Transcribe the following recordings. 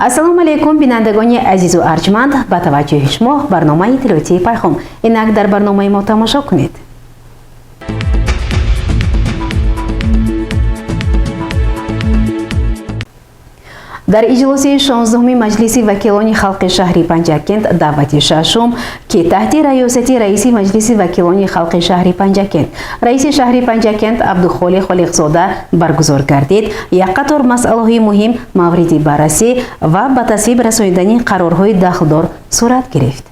ассалому алайкум бинандагони азизу арҷманд, ба таваҷҷӯҳи шумо барномаи иттилоотии пайхом. Инак дар барномаи мо тамошо кунед. дар иҷлоси 16-уми маҷлиси вакилони халқи шаҳри Панҷакент даъвати шашум ки таҳти раёсати раиси маҷлиси вакилони халқи шаҳри Панҷакент раиси шаҳри Панҷакент Абдухолиқ Холиқзода баргузор гардид, як қатор масъалаҳои муҳим мавриди баррасӣ ва ба тасвиб расонидани қарорҳои дахлдор сурат гирифт.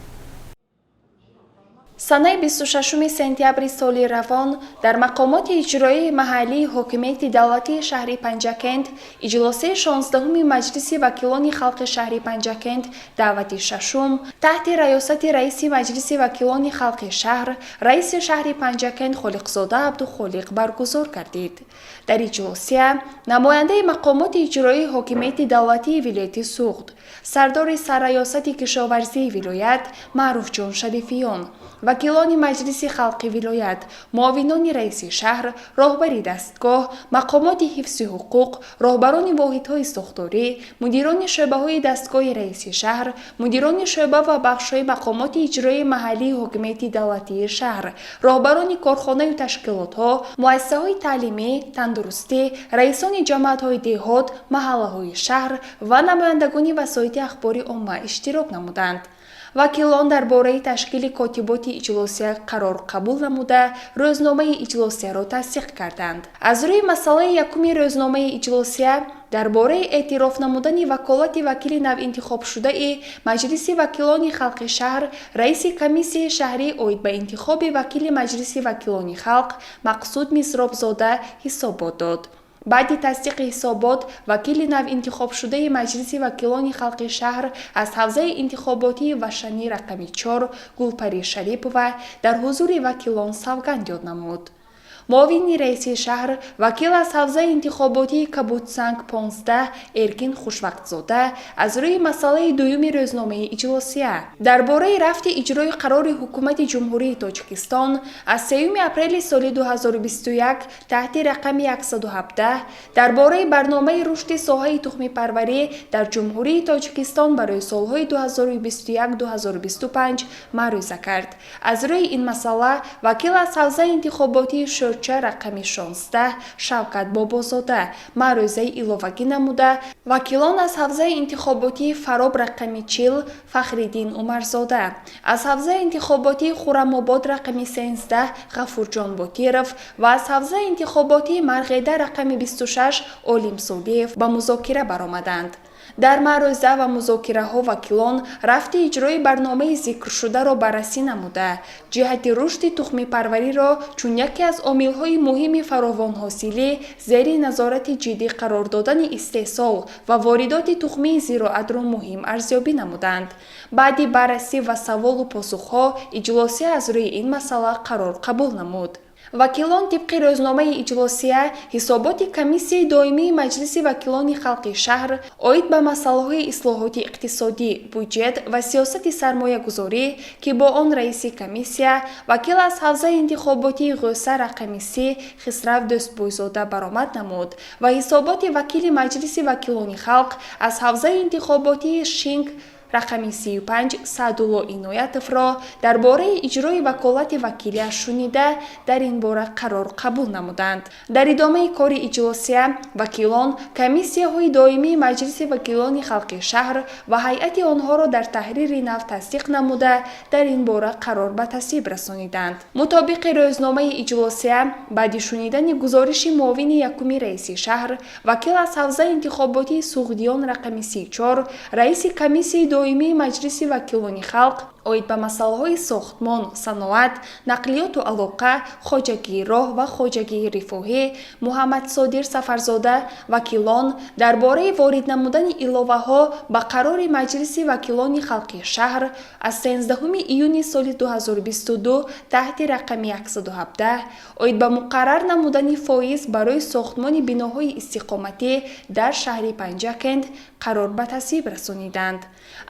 санаи 26 сентябри соли равон дар мақомоти иҷроии маҳаллии ҳокимияти давлатии шаҳри Панҷакент иҷлоси 16-уми маҷлиси вакилони халқи шаҳри Панҷакент даъвати шашум таҳти раёсати раиси маҷлиси вакилони халқи шаҳр раиси шаҳри Панҷакент Холиқзода Абдухолиқ баргузор гардид. дар иҷлосия намояндаи мақомоти иҷроии ҳокимияти давлатии вилояти Суғд, сардори сарраёсати кишоварзии вилоят Маъруфҷон Шарифиён, вакилони маҷлиси халқи вилоят, муовинони раиси шаҳр, роҳбари дастгоҳ, мақомоти ҳифзи ҳуқуқ, роҳбарони воҳидҳои сохторӣ, мудирони шӯъбаҳои дастгоҳи раиси шаҳр, мудирони шӯъба ва бахшҳои мақомоти иҷроии маҳаллии ҳокимияти давлатии шаҳр, роҳбарони корхонаю ташкилотҳо, муассисаҳои таълимӣ, тандурустӣ, раисони ҷамъиятҳои деҳот, маҳаллаҳои шаҳр ва намояндагони васоити ахбори омма иштирок намуданд. вакилон дар бораи ташкили котиботи иҷлосия қарор қабул намуда, рӯзномаи иҷлосияро тасдиқ карданд. аз рӯи масъалаи якуми рӯзномаи иҷлосия дар бораи эътироф намудани ваколати вакили навинтихобшудаи маҷлиси вакилони халқи шаҳр, раиси комиссияи шаҳрӣ оид ба интихоби вакили маҷлиси вакилони халқ Мақсуд Мисробзода ҳисобот дод. баъди тасдиқи ҳисобот, вакили навинтихобшудаи маҷлиси вакилони халқи шаҳр аз ҳавзаи интихоботии Вашани рақами 4 Гулпари Шарипова дар ҳузури вакилон савганд ёд намуд. муовини раиси шаҳр, вакил аз ҳавзаи интихоботии Кабудсанг 15 Эркин Хушвақтзода аз рӯи масъалаи дуюми рӯзномаи иҷлосия дар бораи рафти иҷрои қарори ҳукумати ҷумҳурии Тоҷикистон аз 3 апрели соли 2021 таҳти рақами 117 дар бораи барномаи рушди соҳаи тухмипарварӣ дар ҷумҳурии Тоҷикистон барои солҳои 2021-2025 маъруза кард. аз рӯи ин масъала вакил аз ҳавзаи интихоботии рақами 16 Шавкат Бобозода маърузаи иловагӣ намуда, вакилон аз ҳавзаи интихоботии Фароб рақами 40 Фахриддин Умарзода, аз ҳавзаи интихоботии Хуррамобод рақами 13 Ғафурҷон Ботиров ва аз ҳавзаи интихоботии Марғеда рақами 26 Олим Солиев ба музокира баромаданд. дар маъруза ва музокираҳо вакилон рафти иҷрои барномаи зикршударо баррасӣ намуда, ҷиҳати рушди тухмипарвариро чун яке аз омилҳои муҳими фаровонҳосилӣ зери назорати ҷиддӣ қарор додани истеҳсол ва воридоти тухмии зироатро муҳим арзёбӣ намуданд. баъди баррасӣ ва саволу посухҳо иҷлосия аз рӯи ин масъала қарор қабул намуд. вакилон тибқи рӯзномаи иҷлосия ҳисоботи комиссияи доимии маҷлиси вакилони халқи шаҳр оид ба масъалаҳои ислоҳоти иқтисодӣ, бюҷет ва сиёсати сармоягузорӣ ки бо он раиси комиссия вакил аз ҳавзаи интихоботии Ғӯса рақами 30 Хисрав Дӯстбӯйзода баромад намуд ва ҳисоботи вакили маҷлиси вакилони халқ аз ҳавзаи интихоботии Шинг рақами 35 Саъдулло Иноятовро дар бораи иҷрои ваколати вакилиаш шунида, дар ин бора қарор қабул намуданд. дар идомаи кори иҷлосия вакилон комиссияҳои доимии маҷлиси вакилони халқи шаҳр ва ҳайати онҳоро дар таҳрири нав тасдиқ намуда, дар ин бора қарор ба тасвиб расониданд. мутобиқи рӯзномаи иҷлосия баъди шунидани гузориши муовини якуми раиси шаҳр, вакил аз ҳавзаи интихоботии Суғдиён рақами 34 раиси комиссияи доимии маҷлиси вакилони халқ оид ба масъалаҳои сохтмон, саноат, нақлиёту алоқа, хоҷагии роҳ ва хоҷагии рифоҳӣ Муҳаммад Содир Сафарзода вакилон дар бораи ворид намудани иловаҳо ба қарори маҷлиси вакилони халқи шаҳр аз 13 июни соли 2022 таҳти рақами 117 оид ба муқаррар намудани фоиз барои сохтмони биноҳои истиқоматӣ дар шаҳри Панҷакент қарор ба тасвиб расониданд.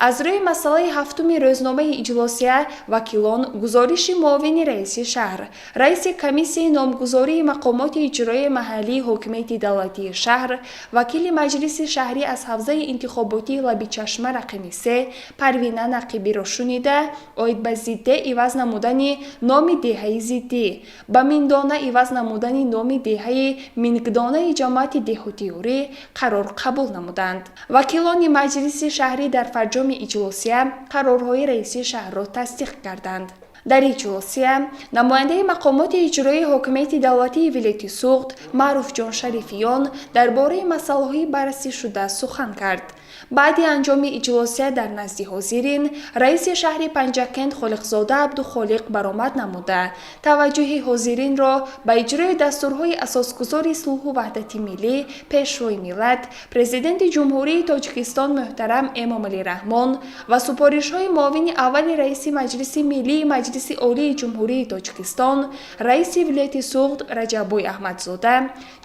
аз рӯи масъалаи ҳафтуми рӯзномаи иҷлосия вакилон гузориши муовини раиси шаҳр, раиси комиссияи номгузории мақомоти иҷроии маҳаллии ҳокимияти давлатии шаҳр, вакили маҷлиси шаҳрӣ аз ҳавзаи интихоботии Лаби Чашма рақами 3 Парвина Нақибиро шунида, оид ба зиддӣ иваз намудани номи деҳаи зиддӣ, ба миндона иваз намудани номи деҳаи мингдонаи ҷамоати деҳотии Урӣ қарор қабул намуданд. Вакилони маҷлиси шаҳрӣ дар фарҷоми иҷлосия қарорҳои раиси шаҳрро тасдиқ карданд. дар иҷлосия намояндаи мақомоти иҷроии ҳокимияти давлатии вилояти Суғд Маъруфҷон Шарифиён дар бораи масъалаҳои баррасишуда сухан кард. баъди анҷоми иҷлосия дар назди ҳозирин, раиси шаҳри Панҷакент Холиқзода Абдухолиқ баромад намуда, таваҷҷӯҳи ҳозиринро ба иҷрои дастурҳои асосгузори сулҳу ваҳдати миллӣ, пешвои миллат, президенти ҷумҳурии Тоҷикистон муҳтарам Эмомалӣ Раҳмон ва супоришҳои муовини аввали раиси Маҷлиси Миллии Маҷлиси Олии Ҷумҳурии Тоҷикистон, раиси вилояти Суғд Раҷаббой Аҳмадзода,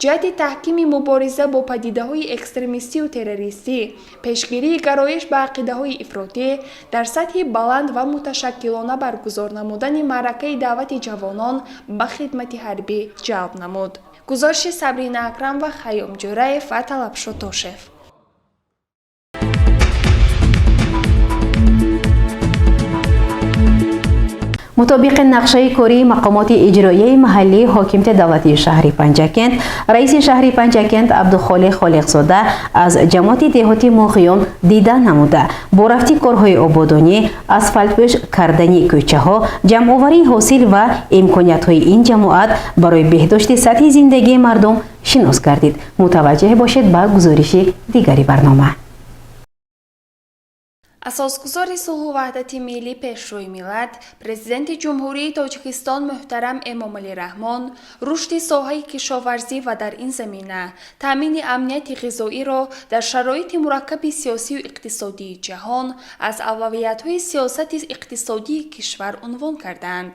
ҷиҳати таҳкими мубориза бо падидаҳои экстремистию террористӣ, пешгирии гароиш ба ақидаҳои ифротӣ, дар сатҳи баланд ва муташаккилона баргузор намудани маъракаи даъвати ҷавонон ба хидмати ҳарбӣ ҷалб намуд. гузориши Сабрина Акрам ва Хаём Ҷӯраев ва Талабшо Тошев. مطابق نقشه کاری مقامات اجرایی محلی حاکمیت دولتی شهر پنجکند، رئیس شهر پنجکند عبدالخالق خالقزاده از جماعت دهاتی موخیون دیدن نموده با رفتی کارهای آبادانی، اسفالتپوش کردنی کوچه ها، جمع‌آوری حاصل و امکانیت های این جماعت برای بهداشت سطح زندگی مردم شناس گردید. متوجه باشید با گزارش دیگری برنامه. асосгузори сулҳу ваҳдати миллӣ пешрӯи миллат, президенти ҷумҳурии Тоҷикистон муҳтарам Эмомалӣ Раҳмон рушди соҳаи кишоварзӣ ва дар ин замина таъмини амнияти ғизоиро дар шароити мураккаби сиёсию иқтисодии ҷаҳон аз авлавиятҳои сиёсати иқтисодии кишвар унвон карданд.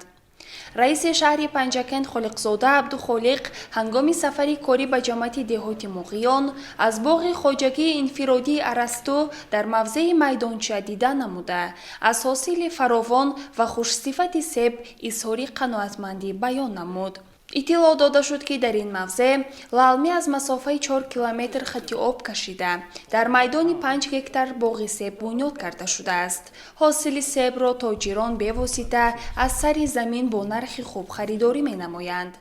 раиси шаҳри Панҷакент Холиқзода Абдухолиқ ҳангоми сафари корӣ ба ҷамоати деҳоти Муғиён аз боғи хоҷагии инфиродии Арасту дар мавзеи майдонча дидан намуда, аз ҳосили фаровон ва хушсифати себ изҳори қаноатмандӣ баён намуд. иттилоъ дода шуд, ки дар ин мавзе лалми аз масофаи 4 километр хати об кашида, дар майдони 5 гектар боғи себ бунёд карда шудааст. ҳосили себро тоҷирон бевосита аз сари замин бо нархи хуб харидорӣ менамоянд.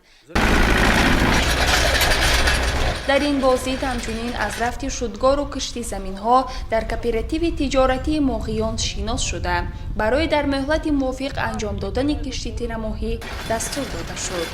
дар ин бозид ҳамчунин аз рафти шудгору кишти заминҳо дар кооперативи тиҷоратии Муғиён шинос шуда, барои дар муҳлати мувофиқ анҷом додани кишти тирамоҳӣ дастур дода шуд.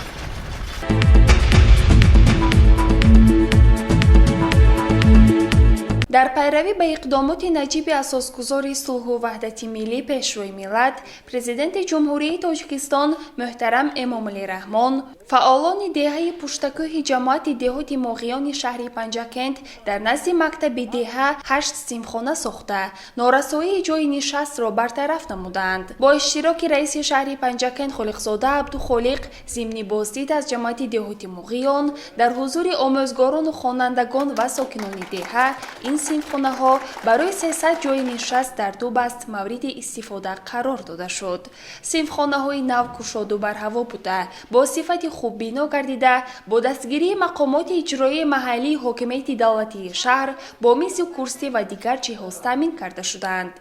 дар пайравӣ ба иқдомоти наҷиби асосгузори сулҳу ваҳдати миллӣ пешрӯи миллат, президенти ҷумҳурии Тоҷикистон муҳтарам Эмомалӣ Раҳмон фаъолони деҳаи пуштакӯҳи ҷамоати деҳоти Муғиёни шаҳри Панҷакент дар назди мактаби деҳа 8 симхона сохта, норасоии ҷойи нишастро бартараф намуданд. бо иштироки раиси шаҳри Панҷакент Холиқзода Абдухолиқ зимни боздид аз ҷамоати деҳоти Муғиён дар ҳузури омӯзгорону хонандагон ва сокинони деҳа ин симхонаҳо барои 300 ҷойи нишаст дар ду баст мавриди истифода қарор дода шуд. симхонаҳои нав кушоду барҳаво буда, бо сифати хуб бино гардида, бо дастгирии мақомоти иҷроии маҳаллии ҳокимияти давлатии шаҳр бо мизу курсӣ ва дигар ҷиҳоз таъмин карда шуданд.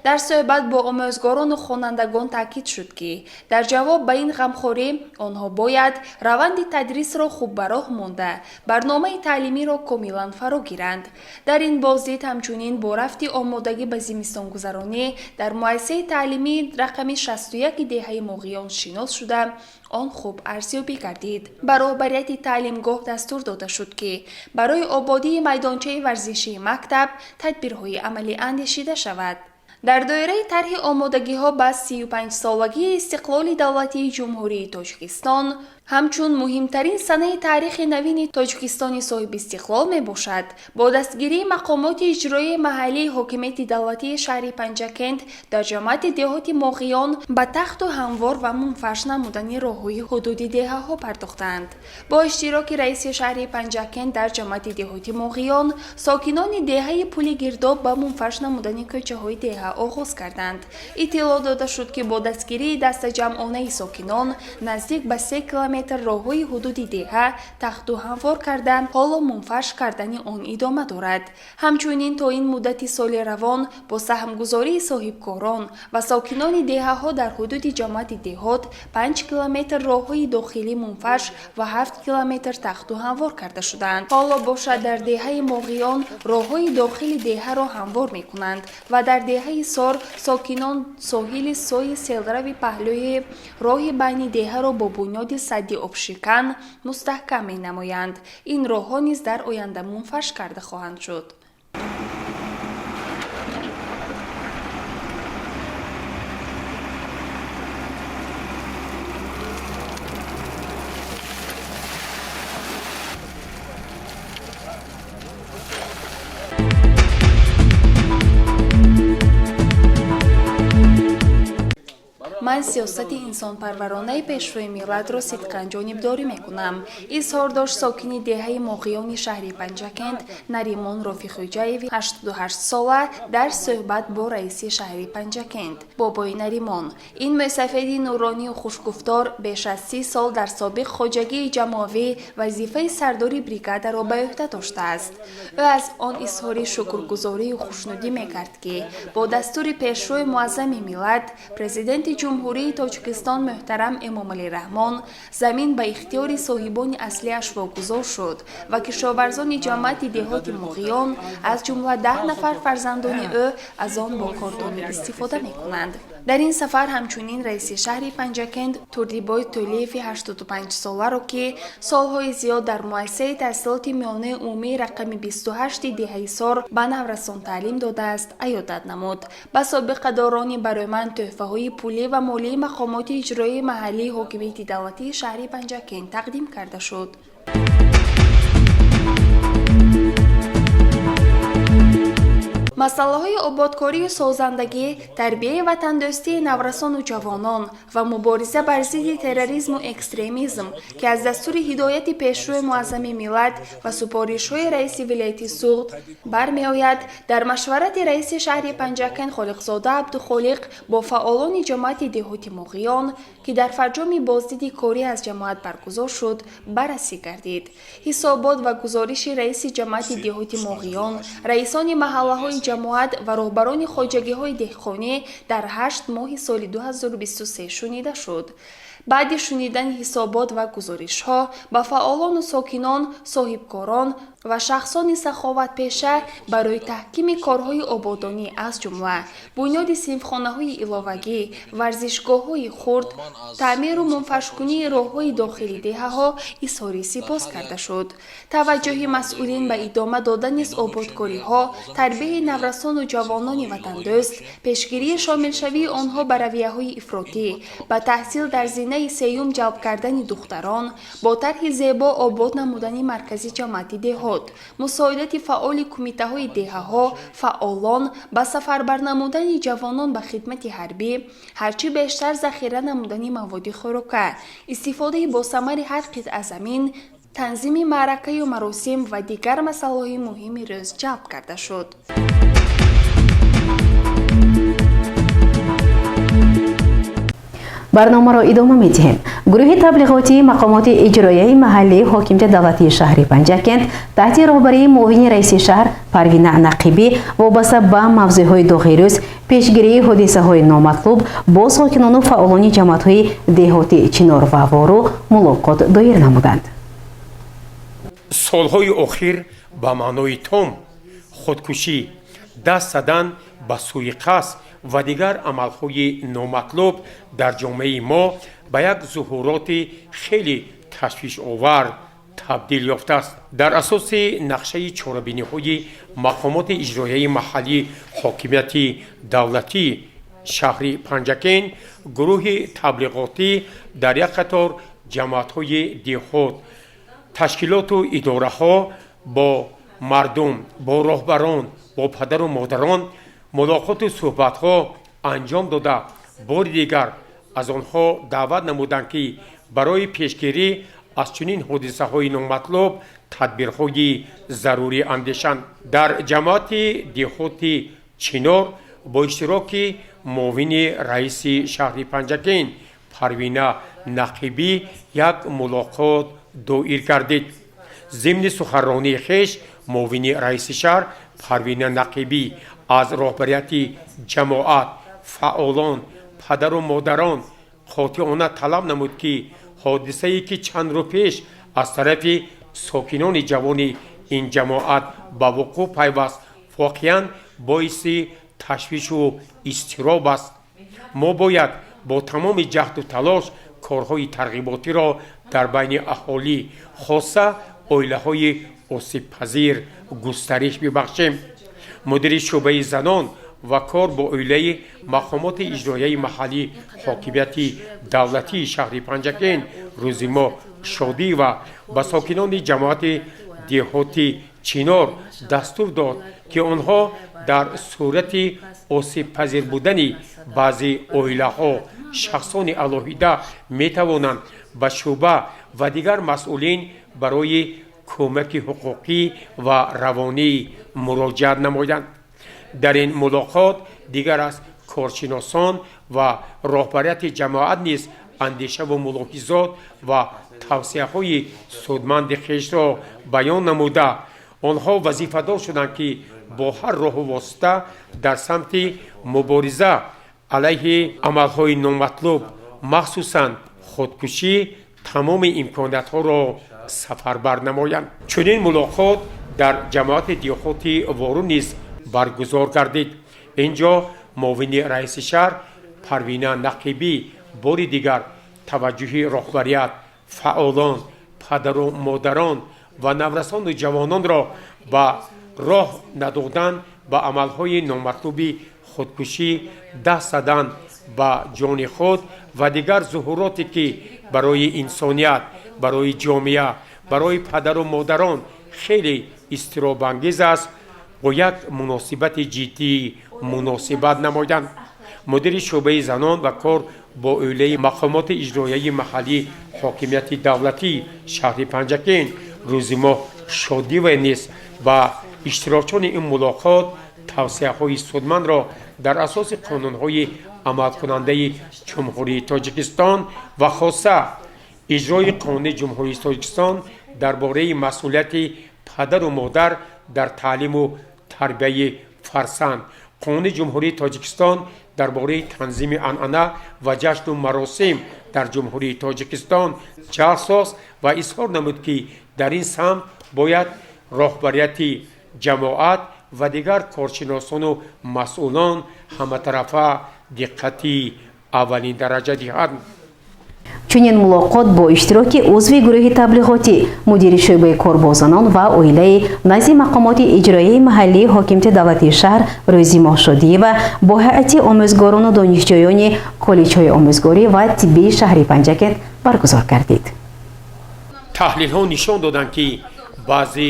дар суҳбат бо омӯзгорону хонандагон таъкид шуд, ки дар ҷавоб ба ин ғамхорӣ онҳо бояд раванди тадрисро хуб ба роҳ монда, барномаи таълимиро комилан фаро гиранд. дар ин бозид ҳамчунин бо рафти омодагӣ ба зимистонгузаронӣ дар муассисаи таълимии рақами 61 деҳаи Муғиён шинос шуда, он хуб арзёбӣ гардид. ба роҳбарияти таълимгоҳ дастур дода шуд, ки барои ободии майдончаи варзишии мактаб тадбирҳои амалӣ андешида шавад. дар доираи тарҳи омодагиҳо ба 35-солагии истиқлоли давлатии ҷумҳурии Тоҷикистон, ҳамчун муҳимтарин санаи таърихи навини Тоҷикистони соҳиби истиқлол мебошад. Бо дастгирии мақомоти иҷроии маҳаллии ҳокимияти давлатии шаҳри Панҷакент дар ҷамоати деҳоти Моғиён ба тахту ҳамвор ва мунфаш намудани роҳҳои ҳудуди деҳаҳо пардохтанд. Бо иштироки раиси шаҳри Панҷакент дар ҷамоати деҳоти Моғиён, сокинони деҳаи Пули Гирдоб ба мунфаш намудани кӯчаҳои деҳа оғоз карданд. Иттилоъ дода шуд, ки бо дастгирии дастаҷамъонаи сокинон наздик ба 3 километр роҳҳои ҳудуди деҳа тахту ҳамвор кардан, ҳоло мунфаш кардани он идома дорад. ҳамчунин то ин муддати соли равон бо саҳмгузории соҳибкорон ва сокинони деҳаҳо дар ҳудуди ҷамоати деҳот 5 километр роҳҳои дохилӣ мунфаш ва 7 километр тахту ҳамвор карда шуданд. ҳоло бошад дар деҳаи Моғиён роҳҳои дохили деҳаро ҳамвор мекунанд ва дар деҳаи Сор сокинон соҳили сои селрави паҳлӯи роҳи байни деҳаро бо бунёди садди обшикан мустаҳкам менамоянд. ин роҳҳо низ дар оянда мунфаш карда хоҳанд шуд. ман сиёсати инсонпарваронаи пешрӯи миллатро сидқан ҷонибдорӣ мекунам. изҳор дошт сокини деҳаи Моғиёни шаҳри Панҷакент Наримон Рофихӯҷаеви 88 сола дар суҳбат бо раиси шаҳри Панҷакент. бобои Наримон ин мӯсафеди нуронию хушгуфтор беш аз 30 сол дар собиқ хоҷагии ҷамоавӣ вазифаи сардори бригадаро ба ӯҳда доштааст. ӯ аз он изҳори шукргузорию хушнудӣ мекард, ки бо дастури пешрӯи муаззами миллат президенти ҷумҳурии Тоҷикистон муҳтарам Эмомалӣ Раҳмон замин ба ихтиёри соҳибони аслиаш вогузор шуд ва кишоварзони ҷамоати деҳоти Моғиён аз ҷумла 10 нафар фарзандони ӯ аз он бо кордонӣ истифода мекунанд. дар ин сафар ҳамчунин раиси шаҳри Панҷакент Турдибой Тӯлиеви 85 соларо, ки солҳои зиёд дар муассисаи таҳсилоти миёнаи умумии рақами 28 деҳаи Сор ба наврасон таълим додааст, аёдат намуд. ба собиқадорони бароиманд тӯҳфаҳои пулӣ ва молии мақомоти иҷроии маҳаллии ҳокимияти давлатии шаҳри Панҷакент тақдим карда шуд. масъалаҳои ободкорию созандагӣ, тарбияи ватандӯстии наврасону ҷавонон ва мубориза бар зидди терроризму экстремизм, ки аз дастури ҳидояти пешрӯи муаззами миллат ва супоришҳои раиси вилояти Суғд бармеояд, дар машварати раиси шаҳри Панҷакент Холиқзода Абдухолиқ бо фаъолони ҷамоати деҳоти Моғиён, ки дар фарҷоми боздиди корӣ аз ҷамоат баргузор шуд, баррасӣ гардид. ҳисобот ва гузориши раиси ҷамоати деҳоти Моғиён, раисони маҳаллаҳои ҷамоат ва роҳбарони хоҷагиҳои деҳқонӣ дар 8 моҳи соли 2023 шунида шуд. баъди шунидани ҳисобот ва гузоришҳо ба фаъолону сокинон, соҳибкорон ва шахсони саховатпеша барои таҳкими корҳои ободонӣ аз ҷумла бунёди синфхонаҳои иловагӣ, варзишгоҳҳои хурд, таъмиру мунфашкунии роҳҳои дохили деҳаҳо изҳори сипос карда шуд. таваҷҷӯҳи масъулин ба идома додани ободкориҳо, тарбияи наврасону ҷавонони ватандӯст, пешгирии шомилшавии онҳо ба равияҳои ифротӣ, ба таҳсил дар зинаи сеюм ҷалб кардани духтарон, бо тарҳи зебо обод намудани маркази ҷамоати деҳот, мусоидати фаъоли кумитаҳои деҳаҳо, фаъолон ба сафарбар намудани ҷавонон ба хидмати ҳарбӣ, ҳарчи бештар захира намудани маводи хӯрока, истифодаи босамари ҳар қитъа замин, танзими маъракаю маросим ва дигар масъалаҳои муҳими рӯз ҷалб карда шуд. барномаро идома медиҳем. гурӯҳи таблиғотии мақомоти иҷроияи маҳаллии ҳокимияти давлатии шаҳри Панҷакент таҳти роҳбарии муовини раиси шаҳр Парвина Нақибӣ вобаста ба мавзӯъҳои доғирӯз, пешгирии ҳодисаҳои номатлуб бо сокинону фаъолони ҷамоатҳои деҳоти Чинор ва Вору мулоқот доир намуданд. солҳои охир ба маънои том худкушӣ, даст задан ба сӯи қасд ва дигар амалҳои номатлуб дар ҷомеаи мо ба як зуҳуроти хеле ташвишовар табдил ёфтааст. дар асоси нақшаи чорабиниҳои мақомоти иҷроияи маҳаллии ҳокимияти давлатии шаҳри Панҷакент, гурӯҳи таблиғотӣ дар як қатор ҷамоатҳои деҳот, ташкилоту идораҳо бо мардум, бо роҳбарон, бо падару модарон мулоқоту суҳбатҳо анҷом дода, бори дигар аз онҳо даъват намуданд ки барои пешгирӣ аз чунин ҳодисаҳои номатлуб тадбирҳои зарурӣ андешанд. Дар ҷамоати деҳоти Чинор бо иштироки муовини раиси шаҳри Панҷакин Парвина Нақибӣ як мулоқот доир гардид. зимни суханронии хеш муовини раиси шаҳр Парвина Нақибӣ аз роҳбарияти ҷамоат, фаъолон, падару модарон қотиона талаб намуд ки ҳодисае ки чанд рӯз пеш аз тарафи сокинони ҷавони ин ҷамоат ба вуқӯъ пайваст воқеан боиси ташвишу изтироб аст. мо бояд бо тамоми ҷаҳду талош корҳои тарғиботиро дар байни аҳолӣ хоса оилаҳои осибпазир густариш бибахшем. мудири шӯъбаи занон ва кор бо оилаи мақомоти иҷроияи маҳаллӣ ҳокимияти давлатии шаҳри Панҷакин рӯзи мо Шодиева ба сокинони ҷамоати деҳоти Чинор дастур дод ки онҳо дар сурати осибпазир будани баъзе оилаҳо шахсони алоҳида метавонанд ба шӯъба ва дигар масъулин барои кӯмаки ҳуқуқӣ ва равонӣ муроҷиат намоянд. дар ин мулоқот дигар аз коршиносон ва роҳбарияти ҷамоат низ андешаву мулоҳизот ва тавсияҳои судманди хешро баён намуда онҳо вазифадор шуданд ки бо ҳар роҳу восита дар самти мубориза алайҳи амалҳои номатлуб махсусан худкушӣ тамоми имкониятҳоро сафарбар намоянд. чунин мулоқот дар ҷамоати деҳоти Вору низ баргузор гардид. инҷо муовини раиси шаҳр Парвина Нақибӣ бори дигар таваҷҷӯҳи роҳбарият, фаъолон, падару модарон ва наврасону ҷавононро ба роҳ надодан ба амалҳои номатлуби худкушӣ даст задан ба ҷони худ ва дигар зуҳуроте ки барои инсоният, барои ҷомеа, барои падару модарон хеле изтиробангез аст бо як муносибати ҷиддӣ муносибат намоянд. мудири шӯъбаи занон ва кор бо оилаи мақомоти иҷроияи маҳаллӣ ҳокимияти давлатии шаҳри Панҷакин рӯзи мо Шодиева низ ба иштирокчони ин мулоқот тавсияҳои судманро дар асоси қонунҳои амалкунандаи ҷумҳурии Тоҷикистон ва хоса иҷрои қонуни ҷумҳурии Тоҷикистон дар бораи масъулияти падару модар дар таълиму тарбияи фарсанд, қонуни ҷумҳурии Тоҷикистон дар бораи танзими анъана ва ҷашну маросим дар ҷумҳурии Тоҷикистон ҷалб сохт ва изҳор намуд ки дар ин самт бояд роҳбарияти ҷамоат ва дигар коршиносону масъулон ҳаматарафа диққати аввалин дараҷа диҳанд. чунин мулоқот бо иштироки узви гурӯҳи таблиғотӣ мудири шӯъбаи корбозанон ва оилаи назди мақомоти иҷроияи маҳаллии ҳокимияти давлатии шаҳр рӯзи моҳ Шодиева бо ҳайати омӯзгорону донишҷӯёни коллеҷҳои омӯзгорӣ ва тиббии шаҳри Панҷакент баргузор гардид. таҳлилҳо нишон доданд ки баъзе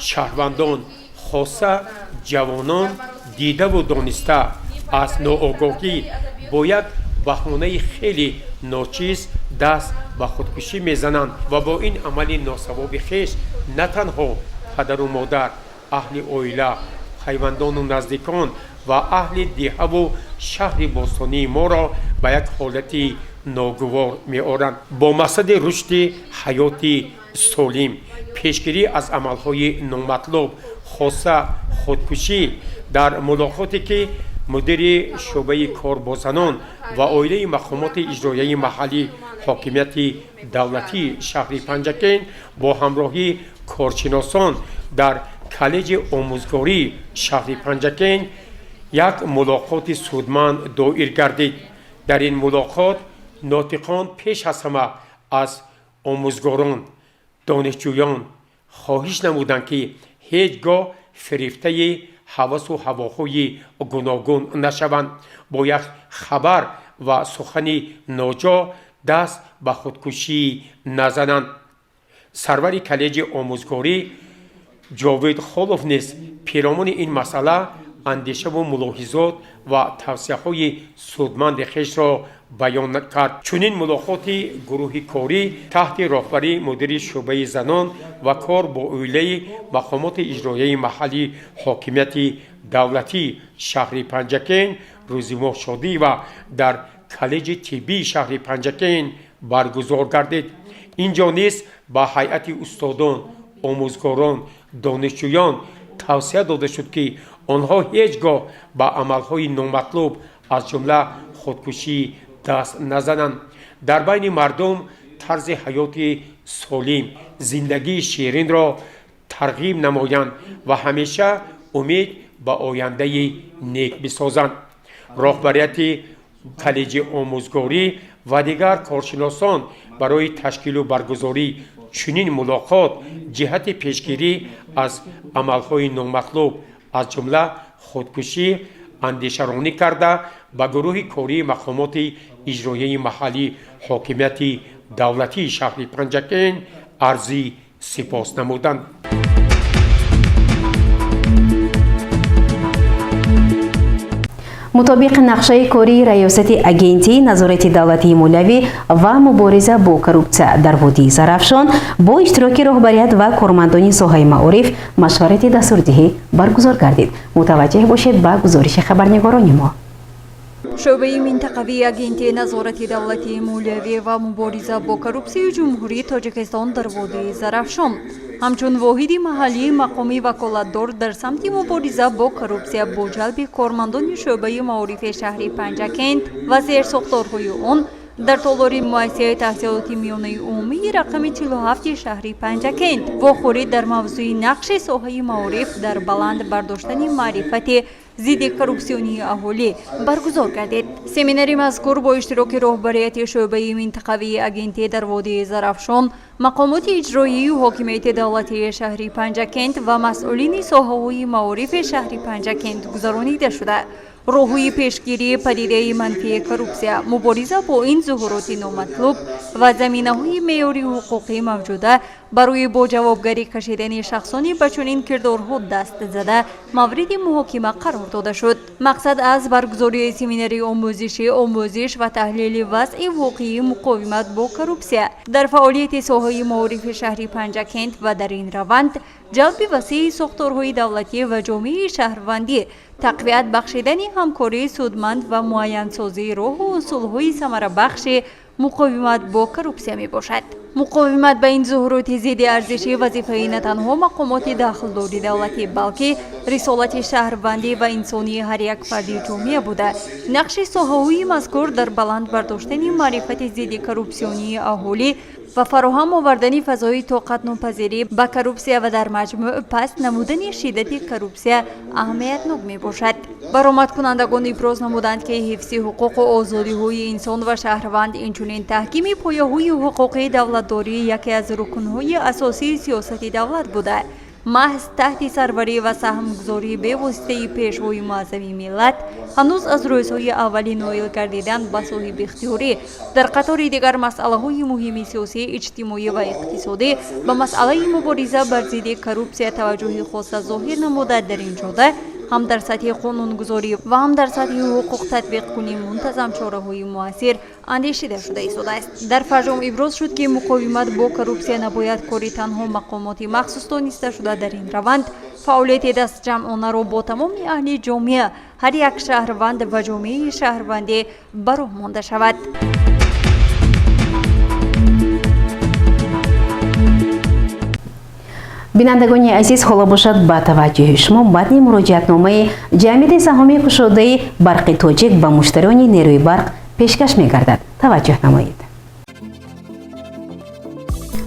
шаҳрвандон хоса ҷавонон дидаву дониста аз ноогоҳӣ бо як баҳонаи хеле ночиз даст ба худкушӣ мезананд ва бо ин амали носавоби хеш на танҳо падару модар, аҳли оила, пайвандону наздикон ва аҳли деҳаву шаҳри бостонии моро ба як ҳолати ногувор меоранд. бо мақсади рушди ҳаёти солим, пешгирӣ аз амалҳои номатлуб, хоса худкушӣ дар мулоқоте ки мудири шӯъбаи корбозанон ва оилаи мақомоти иҷроияи маҳаллӣ ҳокимияти давлатии шаҳри Панҷакин бо ҳамроҳии коршиносон дар коллеҷи омӯзгории шаҳри Панҷакин як мулоқоти судманд доир гардид. дар ин мулоқот нотиқон пеш аз ҳама аз омӯзгорон, донишҷӯён хоҳиш намуданд ки ҳеҷ гоҳ фирифтаи ҳавасу ҳавоҳои гуногун нашаванд. бо як хабар ва сухани ноҷо دست به خودکشی نزنند. سرور کالج آموزگاری جاوید خولوف نیز پیرامون این مسئله اندیشه و ملاحظات و توصیه‌های سودمند خویش را بیان کرد. چنین ملاقاتی گروه کاری تحت راهبری مدیر شعبه زنان و کار با علیه مقامات اجرایی محلی حاکمیت دولتی شهر پنجکین روز ماه شادی و در کالج طبی شهر پنجکین برگزار گردید. اینجا نیز با هیئت استادان، آموزگاران، دانشجویان توصیه داده شد که آنها هیچگاه به عملهای نامطلوب از جمله خودکشی دست نزنند. در بین مردم طرز حیات سالم، زندگی شیرین را ترغیب نمایند و همیشه امید به آینده نیک بسازند. راهبریت کالج آموزگاری و دیگر کارشناسان برای تشکیل و برگزاری چنین ملاقات جهت پیشگیری از عملهای نامطلوب از جمله خودکشی اندیشه‌رانی کرده به گروه کاری مقامات اجرایی محلی حاکمیت دولتی شهر پنجکین عرضی سپاس نمودند. مطابق نقشه کاری ریاست اگنتی نظارت دولتی مولوی و مبارزه با کروپسیا در وادی زرافشان با اشتراک رهبریت و کارمندان ساحه معارف مشورت دستوردهی برگزار گردید. متوجه باشید به گزارش خبرنگاران ما. شعبه منطقوی اگنتی نظارت دولتی مولوی و مبارزه با کروپسیا جمهوری تاجیکستان در وادی زرافشان همچون واحد محلی مقامی وکالتدار در سمت مبارزه با کروپسیا با جلب کارمندان شعبه معارف شهر پنجکین و زیرساختارهای آن در تالار مؤسسه تحصیلات میانه عمومی رقم 47 شهر پنجکین واخوری در موضوع نقش ساحه معارف در بلند برداشتن معرفت ضد کروپسیونی اهالی برگزار گردید. سمیناری مذکور با اشتراک رهبریت شعبه منطقوی اگنتی در وادی زرافشان، مقامات اجرایی و حاکمیت دولتی شهر پنجکین و مسئولین ساحه‌های معارف شهر پنجکین گذرانیده شده. راه‌های پیشگیری پدیده منفی کروپسیا، مبارزه با این ظهورات نامطلوب و زمینه‌های معیاری حقوقی موجوده برای با جوابگری کشیدن شخصانی به چنین کردارها دست زده مورد محاکمه قرار داده شد. مقصد از برگزاری سمیناری آموزش و تحلیل وضع واقعی مقاومت با کروپسیا در فعالیت ساحه معارف شهر پنجکین و در این روند جلب وسیع ساختارهای دولتی و جامعه شهروندی، تقویت بخشیدن همکاری سودمند و معین‌سازی راه و اصولهای ثمره بخش مقاومت با کروپسیا می باشد. مقاومت به این ظهورات ضد ارزشی وظیفه نه تنها مقامات داخلداری دولتی بلکه رسالت شهروندی و انسانی هر یک فرد جامعه بوده. نقش ساحه‌های مذکور در بلند برداشتن معرفت ضد کروپسیونی اهالی و فراهم آوردن فضای طاقت ناپذیری به کروپسیا و در مجموع پست نمودن شدت کروپسیا اهمیتناک می باشد. برآمد کنندگان ابراز نمودند که حفظ حقوق و آزادی‌های انسان و شهروند اینچنین تحکیم پایه‌های حقوقی دولتداری یکی از رکن‌های اساسی سیاست دولت بوده. محض تحت سروری و سهمگذاری به واسطه پیشوای معظم ملت هنوز از روزهای اولی نائل گردیدن به صاحب اختیاری در قطار دیگر مسائل مهم سیاسی، اجتماعی و اقتصادی به مسئله مبارزه بر ضد کروپسیا توجه خاص ظاهر نموده در این جهت هم در سطح قانونگذاری و هم در سطح حقوق تطبیق کنی منتظم چاره‌های مؤثر اندیشیده شده است. در فرجام ابراز شد که مقاومت با کروپسیا نباید کاری تنها مقامات مخصوص دانسته شده. در این روند فعالیت دست جمعانه را با تمام اهل جامعه، هر یک شهروند و جامعه شهروندی براه مانده شود. بینندگان عزیز، حالا باشد با توجه شما متن مراجعتنامه جمعیت سهامی گشاده برق تاجیک به مشتریان نیروی برق پیشکش می‌گردد. توجه نمایید.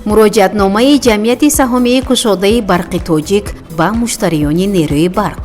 مراجعتنامه جمعیت سهامی گشاده برق تاجیک به مشتریان نیروی برق.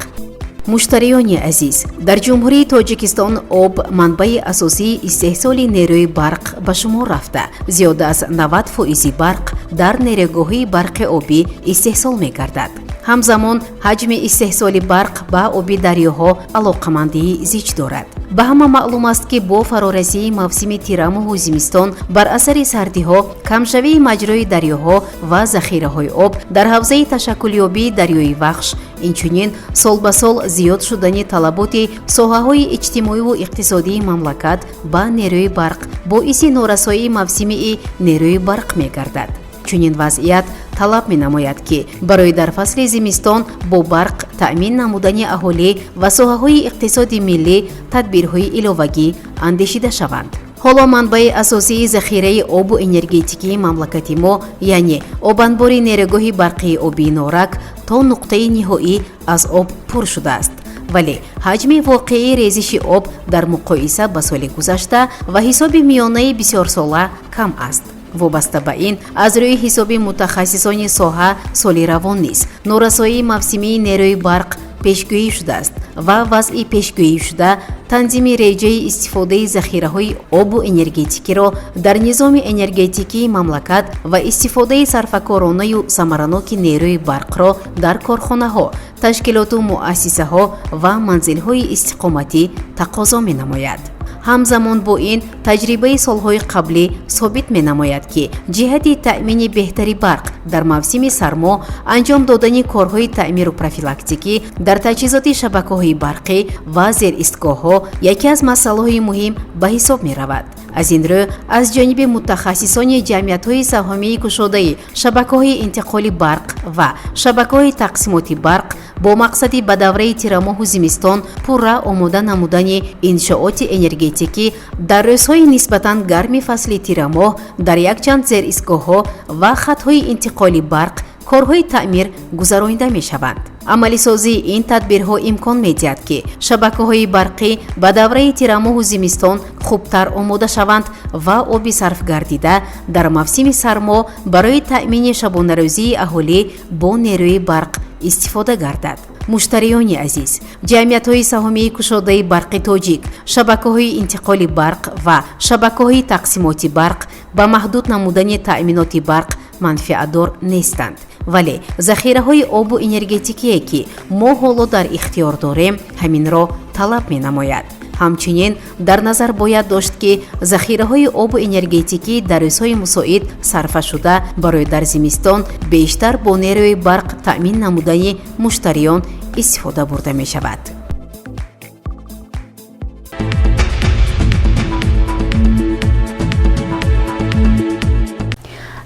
مشتریان عزیز، در جمهوری تاجیکستان آب منبع اساسی استحصال نیروی برق به شما رفته. زیاد از 90% برق در نیروگاه‌های برق آبی استحصال می‌گردد. همزمان حجم استحصال برق به آب دریاها علاقمندی زیاد دارد. ба ҳама маълум аст ки бо фарорасии мавсими тираму зимистон бар асари сардиҳо камшавии маҷрои дарёҳо ва захираҳои об дар ҳавзаи ташаккулёбии дарёи вахш инчунин сол-ба-сол зиёд шудани талаботи соҳаҳои иҷтимоиву иқтисодии мамлакат ба нерӯи барқ боиси норасоии мавсимии нерӯи барқ мегардад. чунин вазъият талаб менамояд ки барои дар фасли зимистон бо барқ таъмин намудани аҳолӣ ва соҳаҳои иқтисоди миллӣ тадбирҳои иловагӣ андешида шаванд. ҳоло манбаи асосии захираи обу энергетикии мамлакати мо яъне обанбори нерӯгоҳи барқии обии норак то нуқтаи ниҳоӣ аз об пур шудааст. вале ҳаҷми воқеии резиши об дар муқоиса ба соли гузашта ва ҳисоби миёнаи бисёрсола кам аст. вобаста ба ин аз рӯи ҳисоби мутахассисони соҳа соли равон низ норасоии мавсимии нерӯи барқ пешгӯӣ шудааст ва вазъи пешгӯишуда танзими реҷаи истифодаи захираҳои обу энергетикиро дар низоми энергетикии мамлакат ва истифодаи сарфакоронаю самараноки нерӯи барқро дар корхонаҳо ташкилоту муассисаҳо ва манзилҳои истиқоматӣ тақозо менамояд. ҳамзамон бо ин таҷрибаи солҳои қаблӣ собит менамояд ки ҷиҳати таъмини беҳтари барқ дар мавсими сармо анҷом додани корҳои таъмиру профилактикӣ дар таҷҳизоти шабакаҳои барқӣ ва зеристгоҳҳо яке аз масъалаҳои муҳим ба ҳисоб меравад. аз ин рӯ аз ҷониби мутахассисони ҷамъиятҳои саҳомии кушодаи шабакаҳои интиқоли барқ ва шабакаҳои тақсимоти барқ бо мақсади ба давраи тирамоҳу зимистон пурра омода намудани иншооти энергетикӣ дар рӯзҳои нисбатан гарми фасли тирамоҳ дар якчанд зеристгоҳҳо ва хатҳои интиқоли барқ корҳои таъмир гузаронида мешаванд. амалисозии ин тадбирҳо имкон медиҳад ки шабакаҳои барқӣ ба давраи тирамоҳу зимистон хубтар омода шаванд ва оби сарфгардида дар мавсими сармо барои таъмини шабонарӯзии аҳолӣ бо нерӯи барқ истифода гардад. муштариёни азиз, ҷамъиятҳои саҳомии кушодаи барқи тоҷик, шабакаҳои интиқоли барқ ва шабакаҳои тақсимоти барқ ба маҳдуд намудани таъминоти барқ манфиатдор нестанд. вале захираҳои обу энергетикие ки мо ҳоло дар ихтиёр дорем ҳаминро талаб менамояд. ҳамчунин дар назар бояд дошт ки захираҳои обу энергетикӣ дар рӯзҳои мусоид сарфашуда барои дар зимистон бештар бо нерӯи барқ таъмин намудани муштариён истифода бурда мешавад.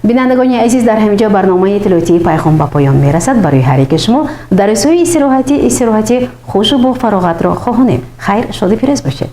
бинандагони азиз, дар ҳаминҷо барномаи иттилоотии пайхом ба поён мерасад. барои ҳар яке шумо дар рӯзҳои истироҳатӣ хушу бо фароғатро хоҳонем. хайр, шоди пирӯз бошед.